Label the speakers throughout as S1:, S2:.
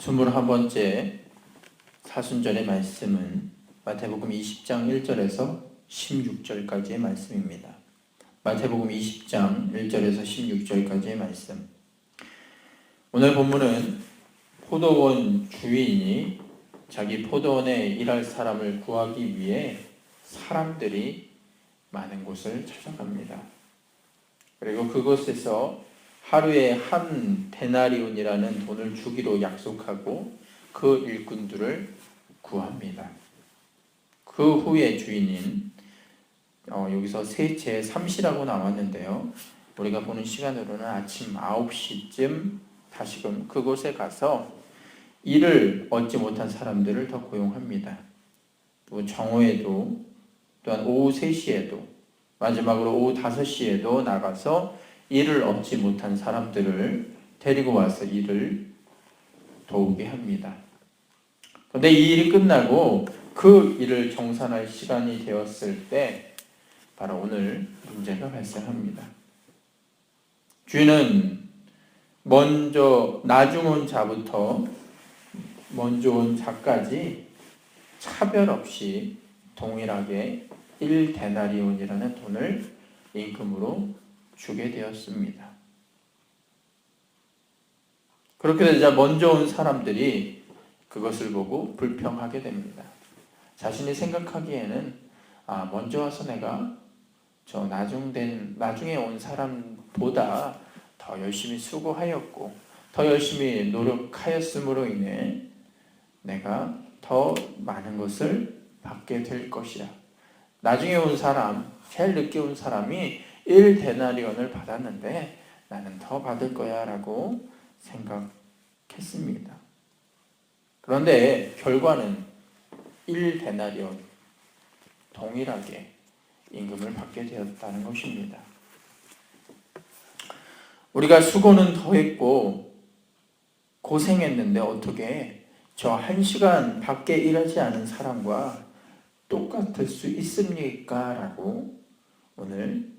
S1: 21번째 사순절의 말씀은 마태복음 20장 1절에서 16절까지의 말씀입니다. 마태복음 20장 1절에서 16절까지의 말씀. 오늘 본문은 포도원 주인이 자기 포도원에 일할 사람을 구하기 위해 사람들이 많은 곳을 찾아갑니다. 그리고 그곳에서 하루에 한 데나리온이라는 돈을 주기로 약속하고 그 일꾼들을 구합니다. 그 후에 주인인 여기서 제 3시라고 나왔는데요. 우리가 보는 시간으로는 아침 9시쯤 다시금 그곳에 가서 일을 얻지 못한 사람들을 더 고용합니다. 또 정오에도 또한 오후 3시에도 마지막으로 오후 5시에도 나가서 일을 얻지 못한 사람들을 데리고 와서 일을 도우게 합니다. 그런데 이 일이 끝나고 그 일을 정산할 시간이 되었을 때 바로 오늘 문제가 발생합니다. 주인은 먼저 나중 온 자부터 먼저 온 자까지 차별 없이 동일하게 1데나리온이라는 돈을 임금으로 주게 되었습니다. 그렇게 되자 먼저 온 사람들이 그것을 보고 불평하게 됩니다. 자신이 생각하기에는 먼저 와서 내가 저 나중에 온 사람보다 더 열심히 수고하였고 더 열심히 노력하였음으로 인해 내가 더 많은 것을 받게 될 것이야. 나중에 온 사람, 제일 늦게 온 사람이 1데나리온을 받았는데 나는 더 받을 거야 라고 생각했습니다. 그런데 결과는 1데나리온 동일하게 임금을 받게 되었다는 것입니다. 우리가 수고는 더했고 고생했는데 어떻게 저 1시간 밖에 일하지 않은 사람과 똑같을 수 있습니까? 라고 오늘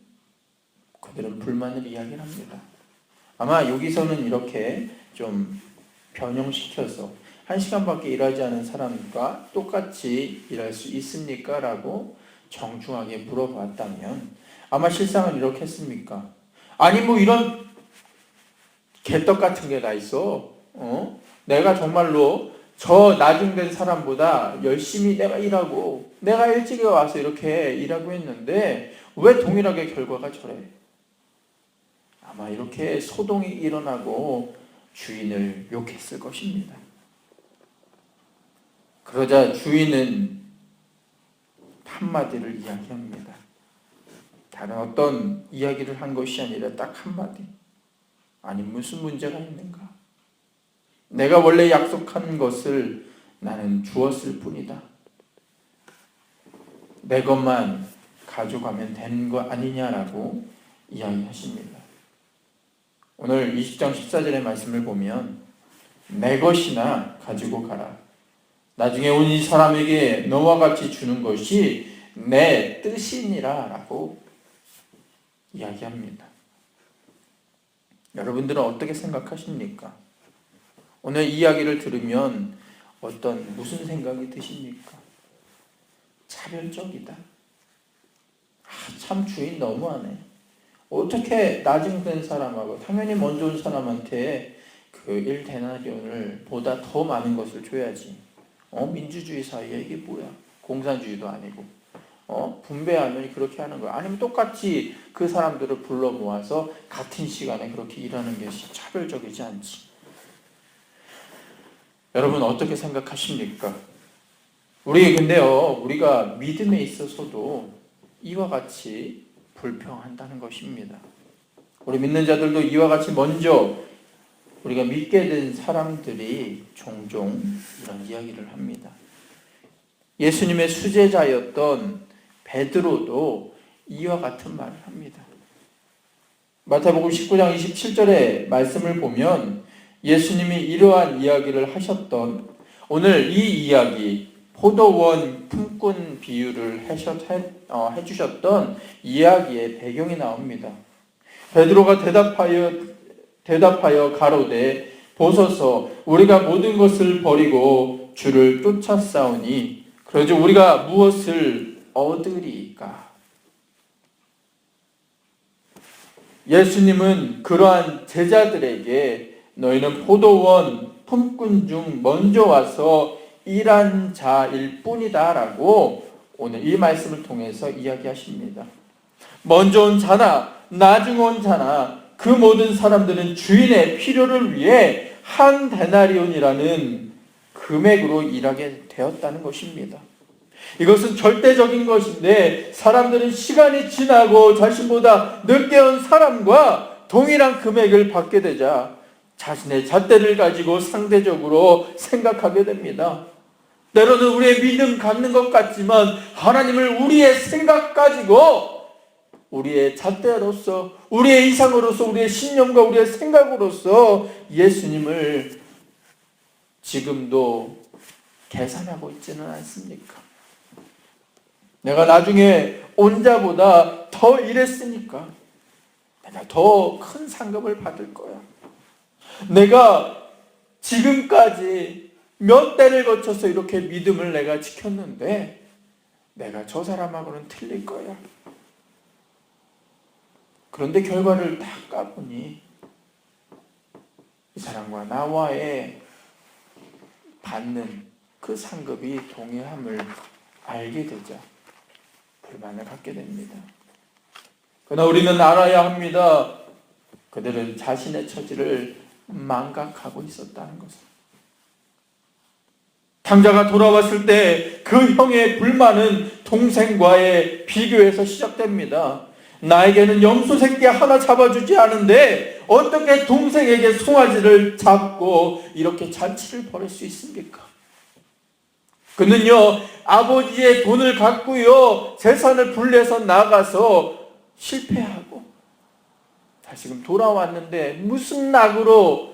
S1: 그들은 불만을 이야기합니다. 아마 여기서는 이렇게 좀 변형시켜서 1시간밖에 일하지 않은 사람과 똑같이 일할 수 있습니까? 라고 정중하게 물어봤다면 아마 실상은 이렇게 했습니까? 아니 이런 개떡 같은 게 다 있어. 내가 정말로 저 나중된 사람보다 열심히 내가 일하고 내가 일찍 와서 이렇게 일하고 했는데 왜 동일하게 결과가 저래? 아마 이렇게 소동이 일어나고 주인을 욕했을 것입니다. 그러자 주인은 한마디를 이야기합니다. 다른 어떤 이야기를 한 것이 아니라 딱 한마디. 아니 무슨 문제가 있는가? 내가 원래 약속한 것을 나는 주었을 뿐이다. 내 것만 가져가면 되는 거 아니냐라고 이야기하십니다. 오늘 20장 14절의 말씀을 보면 내 것이나 가지고 가라. 나중에 온 이 사람에게 너와 같이 주는 것이 내 뜻이니라 라고 이야기합니다. 여러분들은 어떻게 생각하십니까? 오늘 이야기를 들으면 무슨 생각이 드십니까? 차별적이다. 참 주인 너무하네. 어떻게 나중된 사람하고 당연히 먼저 온 사람한테 그 1데나리온을 보다 더 많은 것을 줘야지. 민주주의 사회에 이게 뭐야? 공산주의도 아니고. 분배하면 그렇게 하는 거야. 아니면 똑같이 그 사람들을 불러 모아서 같은 시간에 그렇게 일하는 것이 차별적이지 않지. 여러분 어떻게 생각하십니까? 우리가 믿음에 있어서도 이와 같이 불평한다는 것입니다. 우리 믿는 자들도 이와 같이 먼저 우리가 믿게 된 사람들이 종종 이런 이야기를 합니다. 예수님의 수제자였던 베드로도 이와 같은 말을 합니다. 마태복음 19장 27절의 말씀을 보면 예수님이 이러한 이야기를 하셨던 오늘 이 이야기 포도원 품꾼 비유를 해주셨던 이야기의 배경이 나옵니다. 베드로가 대답하여 가로되 보소서 우리가 모든 것을 버리고 주를 쫓아싸우니 그러지 우리가 무엇을 얻으리까? 예수님은 그러한 제자들에게 너희는 포도원 품꾼 중 먼저 와서 일한 자일 뿐이다 라고 오늘 이 말씀을 통해서 이야기하십니다. 먼저 온 자나 나중 온 자나 그 모든 사람들은 주인의 필요를 위해 한 데나리온이라는 금액으로 일하게 되었다는 것입니다. 이것은 절대적인 것인데 사람들은 시간이 지나고 자신보다 늦게 온 사람과 동일한 금액을 받게 되자 자신의 잣대를 가지고 상대적으로 생각하게 됩니다. 때로는 우리의 믿음 갖는 것 같지만 하나님을 우리의 생각 가지고 우리의 잣대로서 우리의 이상으로서 우리의 신념과 우리의 생각으로서 예수님을 지금도 계산하고 있지는 않습니까? 내가 나중에 온 자보다 더 일했으니까 내가 더 큰 상급을 받을 거야. 내가 지금까지 몇 대를 거쳐서 이렇게 믿음을 내가 지켰는데 내가 저 사람하고는 틀릴 거야. 그런데 결과를 딱 까보니 이 사람과 나와의 받는 그 상급이 동일함을 알게 되자 불만을 갖게 됩니다. 그러나 우리는 알아야 합니다. 그들은 자신의 처지를 망각하고 있었다는 것을. 탕자가 돌아왔을 때 그 형의 불만은 동생과의 비교에서 시작됩니다. 나에게는 염소 새끼 하나 잡아주지 않은데 어떻게 동생에게 송아지를 잡고 이렇게 잔치를 벌일 수 있습니까? 그는요 아버지의 돈을 갖고요 재산을 분리해서 나가서 실패하고 다시금 돌아왔는데 무슨 낙으로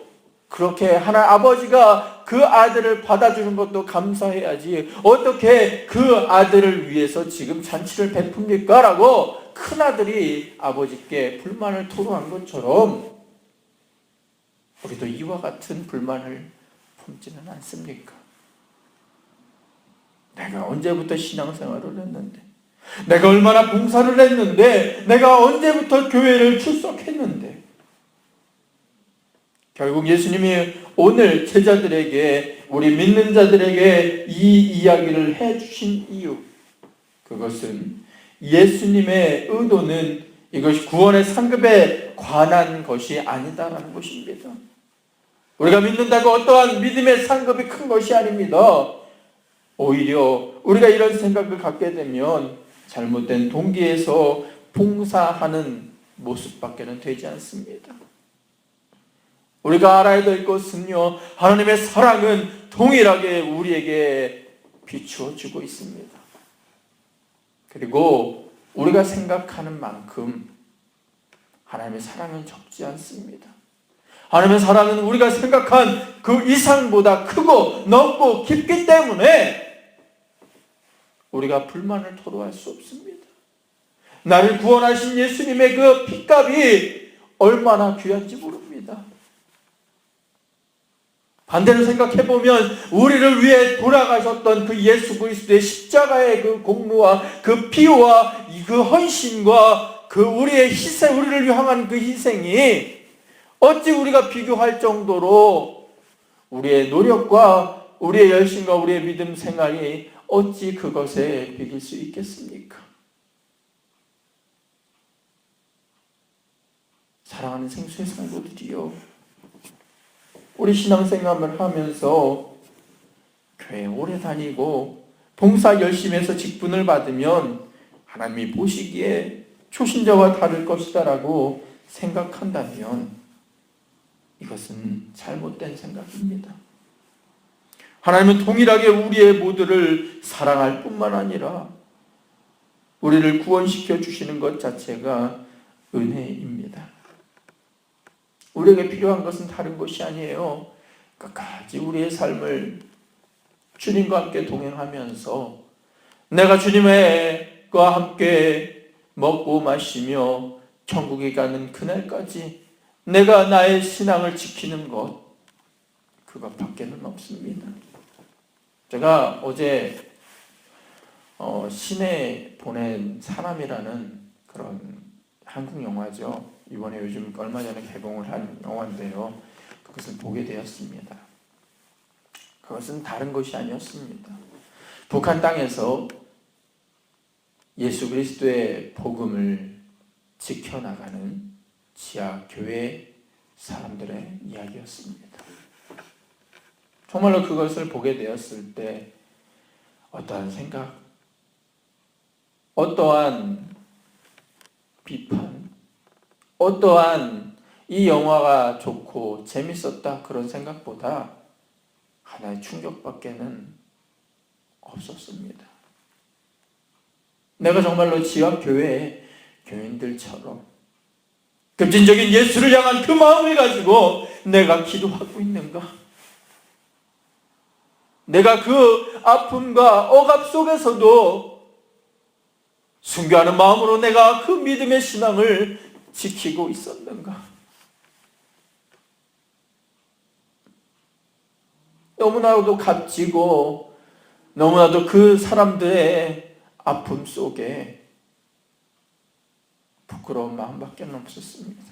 S1: 그렇게 하나 아버지가 그 아들을 받아주는 것도 감사해야지 어떻게 그 아들을 위해서 지금 잔치를 베풉니까? 라고 큰아들이 아버지께 불만을 토로한 것처럼 우리도 이와 같은 불만을 품지는 않습니까? 내가 언제부터 신앙생활을 했는데 내가 얼마나 봉사를 했는데 내가 언제부터 교회를 출석했는데 결국 예수님이 오늘 제자들에게 우리 믿는 자들에게 이 이야기를 해주신 이유 그것은 예수님의 의도는 이것이 구원의 상급에 관한 것이 아니다라는 것입니다. 우리가 믿는다고 어떠한 믿음의 상급이 큰 것이 아닙니다. 오히려 우리가 이런 생각을 갖게 되면 잘못된 동기에서 봉사하는 모습밖에는 되지 않습니다. 우리가 알아야 될 것은요, 하나님의 사랑은 동일하게 우리에게 비추어 주고 있습니다. 그리고 우리가 생각하는 만큼 하나님의 사랑은 적지 않습니다. 하나님의 사랑은 우리가 생각한 그 이상보다 크고 넓고 깊기 때문에 우리가 불만을 토로할 수 없습니다. 나를 구원하신 예수님의 그 핏값이 얼마나 귀한지 모릅니다. 반대로 생각해보면 우리를 위해 돌아가셨던 그 예수 그리스도의 십자가의 그 공로와 그 피와 그 헌신과 그 우리의 희생, 우리를 향한 그 희생이 어찌 우리가 비교할 정도로 우리의 노력과 우리의 열심과 우리의 믿음 생활이 어찌 그것에 비길 수 있겠습니까? 사랑하는 생수의 성도들이요, 우리 신앙생활을 하면서 교회 오래 다니고 봉사 열심히 해서 직분을 받으면 하나님이 보시기에 초신자와 다를 것이다 라고 생각한다면 이것은 잘못된 생각입니다. 하나님은 동일하게 우리의 모두를 사랑할 뿐만 아니라 우리를 구원시켜 주시는 것 자체가 은혜입니다. 우리에게 필요한 것은 다른 것이 아니에요. 끝까지 우리의 삶을 주님과 함께 동행하면서 내가 주님과 함께 먹고 마시며 천국에 가는 그날까지 내가 나의 신앙을 지키는 것, 그것밖에는 없습니다. 제가 어제 신에 보낸 사람이라는 그런 한국 영화죠. 이번에 요즘 얼마 전에 개봉을 한 영화인데요. 그것을 보게 되었습니다. 그것은 다른 것이 아니었습니다. 북한 땅에서 예수 그리스도의 복음을 지켜나가는 지하 교회 사람들의 이야기였습니다. 정말로 그것을 보게 되었을 때 어떠한 생각, 어떠한 비판, 어떠한 이 영화가 좋고 재밌었다 그런 생각보다 하나의 충격밖에는 없었습니다. 내가 정말로 지역교회의 교인들처럼 급진적인 예수를 향한 그 마음을 가지고 내가 기도하고 있는가? 내가 그 아픔과 억압 속에서도 순교하는 마음으로 내가 그 믿음의 신앙을 지키고 있었는가? 너무나도 값지고 너무나도 그 사람들의 아픔 속에 부끄러운 마음밖에 없었습니다.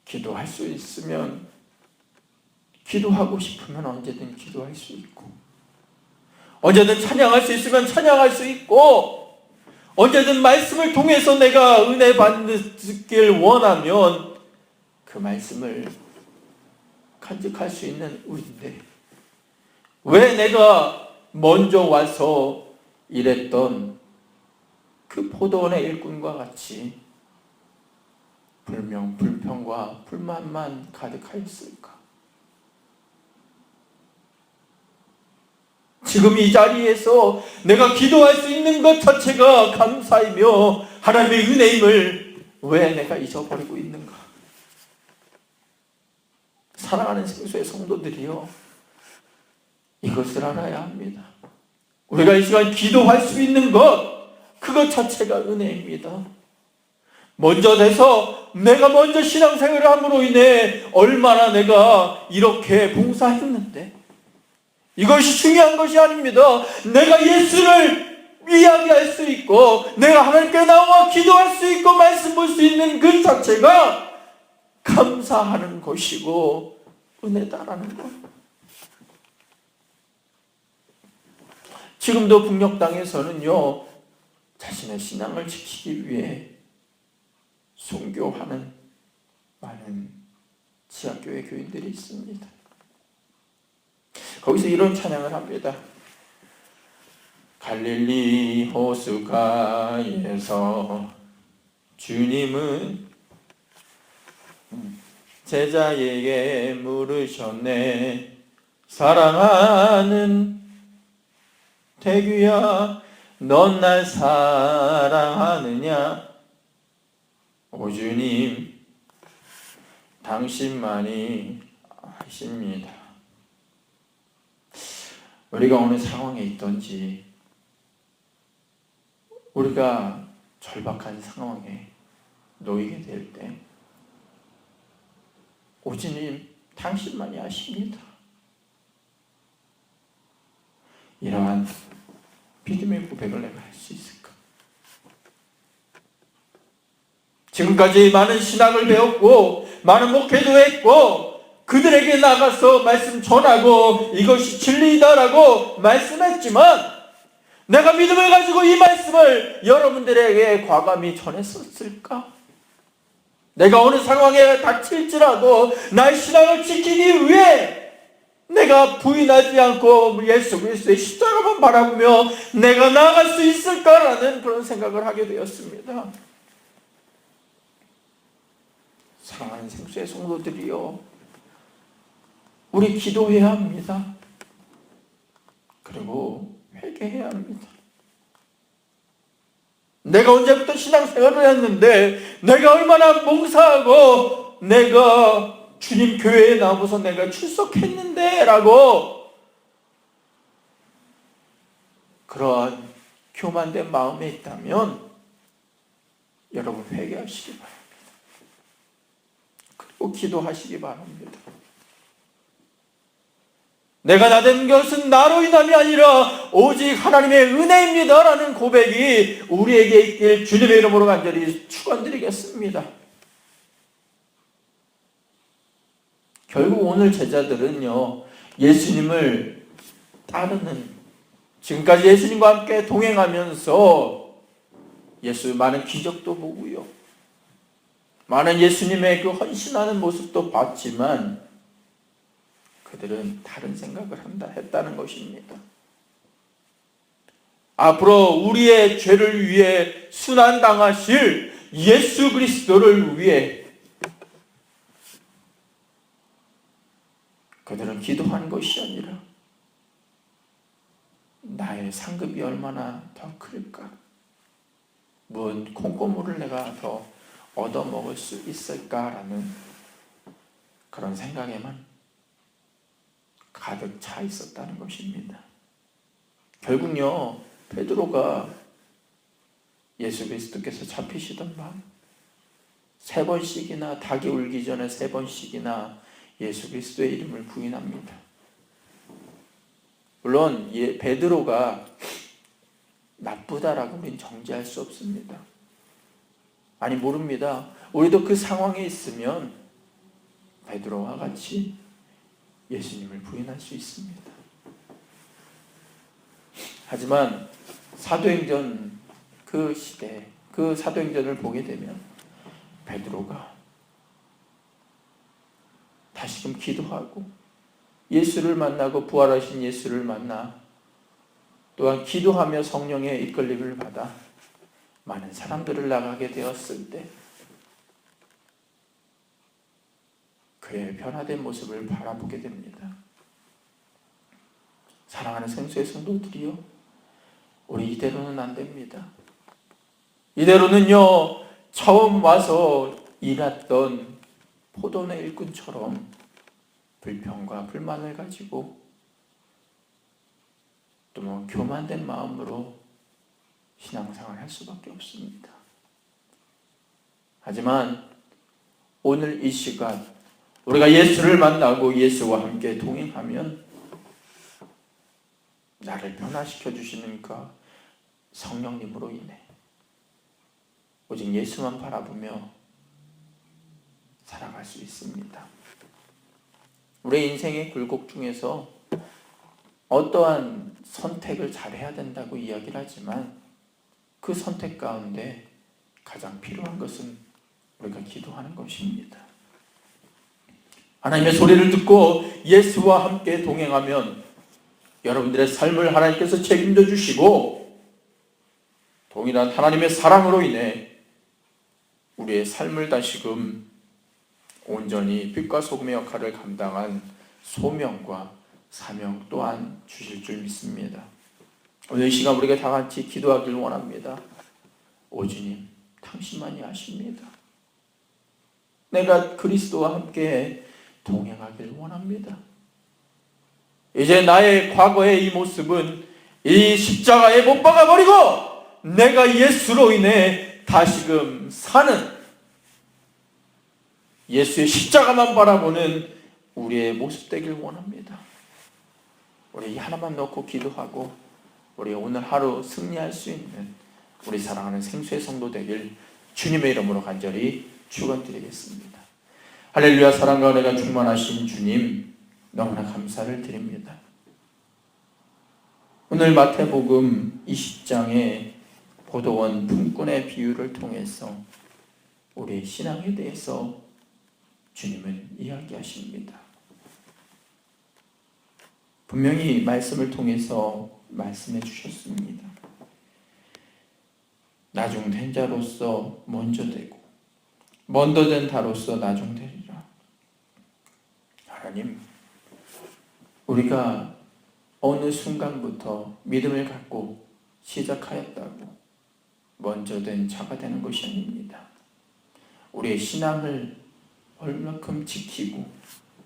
S1: 기도할 수 있으면, 기도하고 싶으면 언제든 기도할 수 있고, 언제든 찬양할 수 있으면 찬양할 수 있고, 언제든 말씀을 통해서 내가 은혜 받길 원하면 그 말씀을 간직할 수 있는 우리인데, 왜 내가 먼저 와서 일했던 그 포도원의 일꾼과 같이 불평과 불만만 가득하였을까? 지금 이 자리에서 내가 기도할 수 있는 것 자체가 감사이며 하나님의 은혜임을 왜 내가 잊어버리고 있는가? 사랑하는 생수의 성도들이요, 이것을 알아야 합니다. 우리가 이 시간 기도할 수 있는 것, 그것 자체가 은혜입니다. 먼저 돼서 내가 먼저 신앙생활을 함으로 인해 얼마나 내가 이렇게 봉사했는데, 이것이 중요한 것이 아닙니다. 내가 예수를 이야기할 수 있고 내가 하나님께 나와 기도할 수 있고 말씀 볼 수 있는 그 자체가 감사하는 것이고 은혜다라는 것. 지금도 북녘 땅에서는요, 자신의 신앙을 지키기 위해 순교하는 많은 지하교회 교인들이 있습니다. 거기서 이런 찬양을 합니다. 갈릴리 호수가에서 주님은 제자에게 물으셨네. 사랑하는 태규야, 넌 날 사랑하느냐? 오 주님, 당신만이 아십니다. 우리가 어느 상황에 있든지, 우리가 절박한 상황에 놓이게 될 때, 오 주님, 당신만이 아십니다. 이러한 믿음의 고백을 내가 할 수 있을까? 지금까지 많은 신학을 배웠고 많은 목회도 했고 그들에게 나가서 말씀 전하고 이것이 진리이다라고 말씀했지만, 내가 믿음을 가지고 이 말씀을 여러분들에게 과감히 전했었을까? 내가 어느 상황에 닥칠지라도 나의 신앙을 지키기 위해 내가 부인하지 않고 예수 그리스도의 십자가만 바라보며 내가 나아갈 수 있을까라는 그런 생각을 하게 되었습니다. 사랑하는 생수의 성도들이요, 우리 기도해야 합니다. 그리고 회개해야 합니다. 내가 언제부터 신앙생활을 했는데, 내가 얼마나 봉사하고 내가 주님 교회에 나와서 내가 출석했는데 라고 그러한 교만된 마음에 있다면 여러분 회개하시기 바랍니다. 그리고 기도하시기 바랍니다. 내가 나된 것은 나로 인함이 아니라 오직 하나님의 은혜입니다 라는 고백이 우리에게 있길 주님의 이름으로 간절히 축원드리겠습니다. 결국 오늘 제자들은요, 예수님을 따르는, 지금까지 예수님과 함께 동행하면서 예수의 많은 기적도 보고요, 많은 예수님의 그 헌신하는 모습도 봤지만 그들은 다른 생각을 했다는 것입니다. 앞으로 우리의 죄를 위해 순환당하실 예수 그리스도를 위해 그들은 기도한 것이 아니라 나의 상급이 얼마나 더 클까? 뭔 콩고물을 내가 더 얻어먹을 수 있을까라는 그런 생각에만 가득 차 있었다는 것입니다. 결국요, 베드로가 예수 그리스도께서 잡히시던 밤 3번씩이나, 닭이 울기 전에 3번씩이나 예수 그리스도의 이름을 부인합니다. 물론 베드로가 나쁘다라고 우리는 정죄할 수 없습니다. 아니, 모릅니다. 우리도 그 상황에 있으면 베드로와 같이 예수님을 부인할 수 있습니다. 하지만 사도행전 그 시대, 그 사도행전을 보게 되면 베드로가 다시금 기도하고 예수를 만나고 부활하신 예수를 만나 또한 기도하며 성령의 이끌림을 받아 많은 사람들을 나가게 되었을 때 그의 변화된 모습을 바라보게 됩니다. 사랑하는 생수의 성도들이요, 우리 이대로는 안 됩니다. 이대로는요, 처음 와서 일했던 포도원 일꾼처럼 불평과 불만을 가지고 또 교만된 마음으로 신앙생활을 할 수밖에 없습니다. 하지만 오늘 이 시간 우리가 예수를 만나고 예수와 함께 동행하면 나를 변화시켜 주시는 그 성령님으로 인해 오직 예수만 바라보며 살아갈 수 있습니다. 우리 인생의 굴곡 중에서 어떠한 선택을 잘해야 된다고 이야기를 하지만 그 선택 가운데 가장 필요한 것은 우리가 기도하는 것입니다. 하나님의 소리를 듣고 예수와 함께 동행하면 여러분들의 삶을 하나님께서 책임져 주시고 동일한 하나님의 사랑으로 인해 우리의 삶을 다시금 온전히 빛과 소금의 역할을 감당한 소명과 사명 또한 주실 줄 믿습니다. 오늘 이 시간 우리가 다 같이 기도하길 원합니다. 오 주님, 당신만이 아십니다. 내가 그리스도와 함께 동행하길 원합니다. 이제 나의 과거의 이 모습은 이 십자가에 못 박아버리고 내가 예수로 인해 다시금 사는 예수의 십자가만 바라보는 우리의 모습 되길 원합니다. 우리 하나만 놓고 기도하고 우리 오늘 하루 승리할 수 있는 우리 사랑하는 생수의 성도 되길 주님의 이름으로 간절히 축원드리겠습니다. 할렐루야. 사랑과 은혜가 충만하신 주님, 너무나 감사를 드립니다. 오늘 마태복음 20장의 포도원 품꾼의 비유를 통해서 우리의 신앙에 대해서 주님은 이야기하십니다. 분명히 말씀을 통해서 말씀해 주셨습니다. 나중된 자로서 먼저 되고 먼저 된 자로서 나중되리라. 하나님, 우리가 어느 순간부터 믿음을 갖고 시작하였다고 먼저 된 자가 되는 것이 아닙니다. 우리의 신앙을 얼마큼 지키고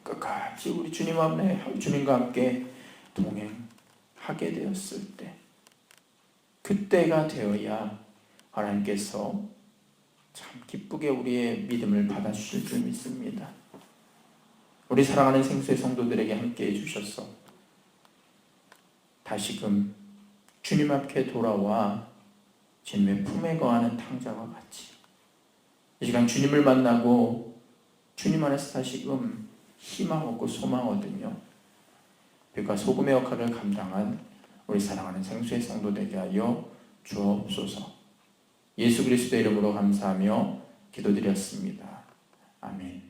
S1: 끝까지 우리 주님과 함께 동행하게 되었을 때, 그때가 되어야 하나님께서 참 기쁘게 우리의 믿음을 받아주실 줄 믿습니다. 우리 사랑하는 생수의 성도들에게 함께 해주셔서 다시금 주님 앞에 돌아와 주님의 품에 거하는 탕자와 같이 이 시간 주님을 만나고 주님 안에서 다시금 희망 얻고 소망 얻으며 빛과 소금의 역할을 감당한 우리 사랑하는 생수의 성도 되게 하여 주옵소서. 예수 그리스도의 이름으로 감사하며 기도드렸습니다. 아멘.